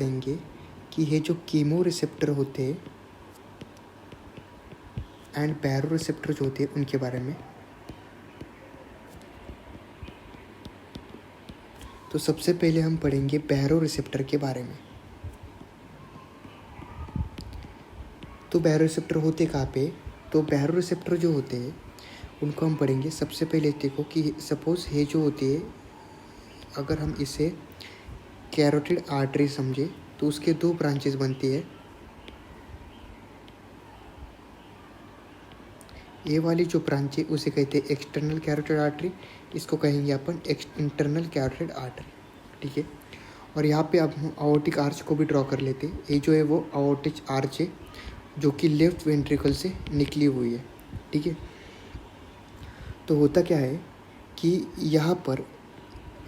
देंगे कि ये जो कीमो रिसेप्टर होते हैं एंड बैरो रिसेप्टर जो होते हैं उनके बारे में। तो सबसे पहले हम पढ़ेंगे बैरो रिसेप्टर के बारे में। तो बैरो रिसेप्टर होते कहाँ पे? तो बैरो रिसेप्टर जो होते हैं उनको हम पढ़ेंगे। सबसे पहले देखो कि सपोज ये जो होती है, अगर हम इसे कैरोटिड आर्टरी समझे तो उसके दो ब्रांचेस बनती है। ये वाली जो ब्रांच है उसे कहते हैं एक्सटर्नल कैरोटिड आर्टरी, इसको कहेंगे अपन इंटरनल कैरोटिड आर्टरी, ठीक है। और यहाँ पे अब हम आयोटिक आर्च को भी ड्रॉ कर लेते हैं। ये जो है वो आयोटिक आर्च है जो कि लेफ्ट वेंट्रिकल से निकली हुई है, ठीक है। तो होता क्या है कि यहाँ पर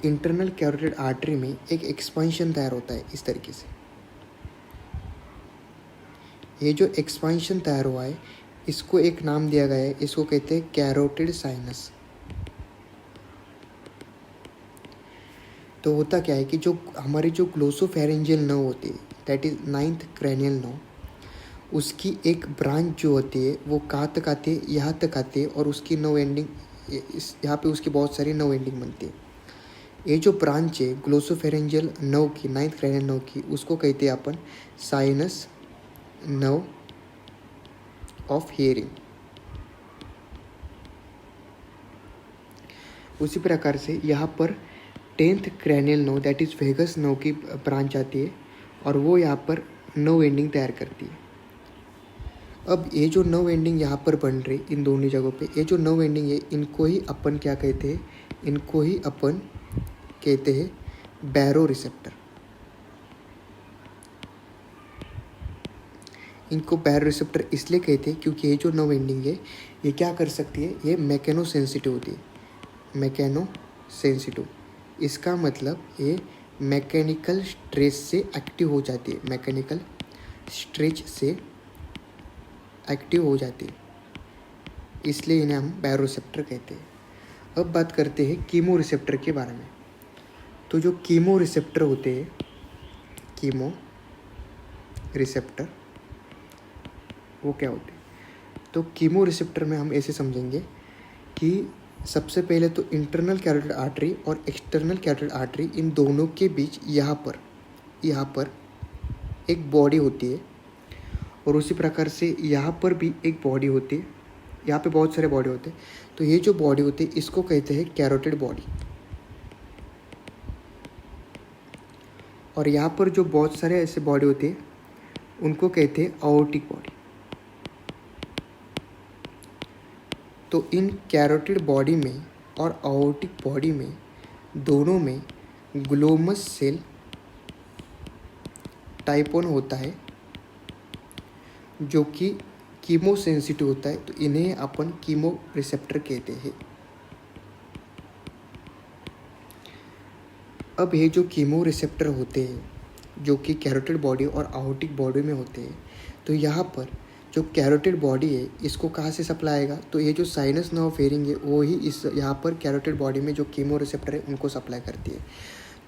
इंटरनल कैरोटिड आर्टरी में एक एक्सपेंशन तैयार होता है इस तरीके से। ये जो एक्सपेंशन तैयार हुआ है इसको एक नाम दिया गया है, इसको कहते हैं कैरोटिड साइनस। तो होता क्या है कि जो हमारी जो ग्लोसोफेरेंजियल नर्व होती है, that is 9th cranial nerve, उसकी एक ब्रांच जो होती है वो कहाँ तक आती है? यहाँ तक आती है। और उसकी नर्व एंडिंग यहाँ पे उसकी बहुत सारी नर्व एंडिंग बनती है। ये जो ब्रांच है ग्लोसोफेरेंजियल नर्व की, 9th cranial नर्व की, उसको कहते हैं अपन साइनस नर्व ऑफ हियरिंग। उसी प्रकार से यहाँ पर 10th cranial nerve that is vagus nerve की ब्रांच आती है और वो यहाँ पर नर्व एंडिंग तैयार करती है। अब ये जो नर्व एंडिंग यहाँ पर बन रही इन दोनों जगहों पे, ये जो नर्व एंडिंग है इनको ही अपन क्या कहते हैं? इनको ही अपन कहते हैं बैरो रिसेप्टर। इनको बैरो रिसेप्टर इसलिए कहते हैं क्योंकि ये जो नर्व एंडिंग है ये क्या कर सकती है? ये मैकेनो सेंसिटिव होती है। मैकेनो सेंसिटिव, इसका मतलब ये मैकेनिकल स्ट्रेस से एक्टिव हो जाती है। मैकेनिकल स्ट्रेच से एक्टिव हो जाती है, इसलिए इन्हें हम बैरो रिसेप्टर कहते हैं। अब बात करते हैं कीमो रिसेप्टर के बारे में। तो जो कीमो रिसेप्टर होते हैं, कीमो रिसेप्टर वो क्या होते हैं? तो कीमो रिसेप्टर में हम ऐसे समझेंगे कि सबसे पहले तो इंटरनल कैरोटिड आर्टरी और एक्सटर्नल कैरोटिड आर्टरी, इन दोनों के बीच यहाँ पर एक बॉडी होती है। और उसी प्रकार से यहाँ पर भी एक बॉडी होती है। यहाँ पे बहुत सारे बॉडी होते हैं। तो ये जो बॉडी होती है इसको कहते हैं कैरोटिड बॉडी। और यहाँ पर जो बहुत सारे ऐसे बॉडी होते हैं उनको कहते हैं आयोटिक बॉडी। तो इन कैरोटिड बॉडी में और आयोटिक बॉडी में दोनों में ग्लोमस सेल टाइप 1 होता है जो कि कीमो सेंसिटिव होता है। तो इन्हें अपन कीमो रिसेप्टर कहते हैं। अब ये जो कीमो रिसेप्टर होते हैं जो कि कैरोटिड बॉडी और आयोटिक बॉडी में होते हैं, तो यहाँ पर जो कैरोटिड बॉडी है इसको कहाँ से सप्लाई आएगा? तो ये जो साइनस नर्व ऑफ हियरिंग है वो ही इस यहाँ पर कैरोटिड बॉडी में जो कीमो रिसेप्टर है उनको सप्लाई करती है।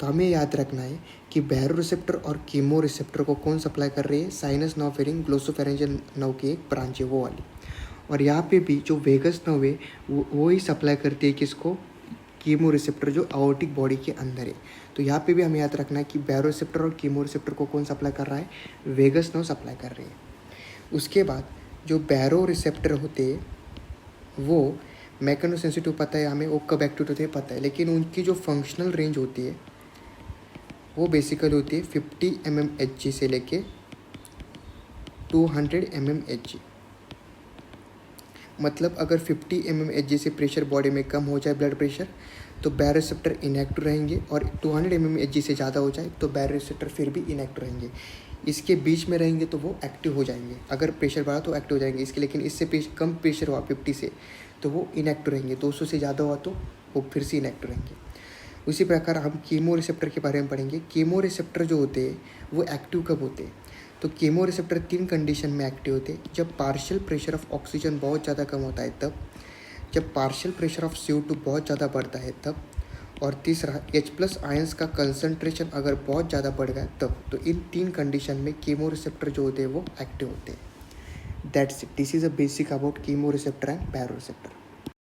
तो हमें याद रखना है कि बैरो रिसेप्टर और कीमो रिसेप्टर को कौन सप्लाई कर रही है? Sinus nerve of hearing, glossopharyngeal nerve की एक ब्रांच है वो वाली। और यहाँ पे भी जो वेगस नर्व है वो ही सप्लाई करती है किसको? कीमो रिसेप्टर जो आयोटिक बॉडी के अंदर है। तो यहाँ पे भी हमें याद रखना है कि बैरो रिसेप्टर और कीमो रिसेप्टर को कौन सप्लाई कर रहा है? वेगस नर्व सप्लाई कर रही है। उसके बाद जो बैरो रिसेप्टर होते हैं वो मैकेनो सेंसिटिव पता है हमें, वो कब एक्टिव होते हैं पता है, लेकिन उनकी जो फंक्शनल रेंज होती है वो बेसिकली होती है 50 mmHg से लेके 200 mmHg। मतलब अगर 50 mmHg से प्रेशर बॉडी में कम हो जाए ब्लड प्रेशर तो बैरो रिसेप्टर इनएक्टिव रहेंगे, और 200 mmHg से ज़्यादा हो जाए तो बैरो रिसेप्टर फिर भी इनएक्टिव रहेंगे। इसके बीच में रहेंगे तो वो एक्टिव हो जाएंगे। अगर प्रेशर बढ़ा तो एक्टिव हो जाएंगे इसके, लेकिन इससे कम प्रेशर हुआ 50 से तो वो इनएक्टिव रहेंगे। 200 से ज़्यादा हुआ तो वो फिर से इनएक्टिव रहेंगे। उसी प्रकार हम कीमो रिसेप्टर के बारे में पढ़ेंगे। कीमो रिसेप्टर जो होते हैं वो एक्टिव कब होते हैं? तो कीमो रिसेप्टर 3 कंडीशन में एक्टिव होते हैं। जब पार्शियल प्रेशर ऑफ ऑक्सीजन बहुत ज़्यादा कम होता है तब, जब पार्शियल प्रेशर ऑफ CO2 बहुत ज़्यादा बढ़ता है तब, और तीसरा H+ आयंस का कंसंट्रेशन अगर बहुत ज़्यादा बढ़ गया तब। तो इन 3 कंडीशन में कीमो रिसेप्टर जो होते हैं वो एक्टिव होते हैं। That's it, this is a basic about chemoreceptor and baro receptor.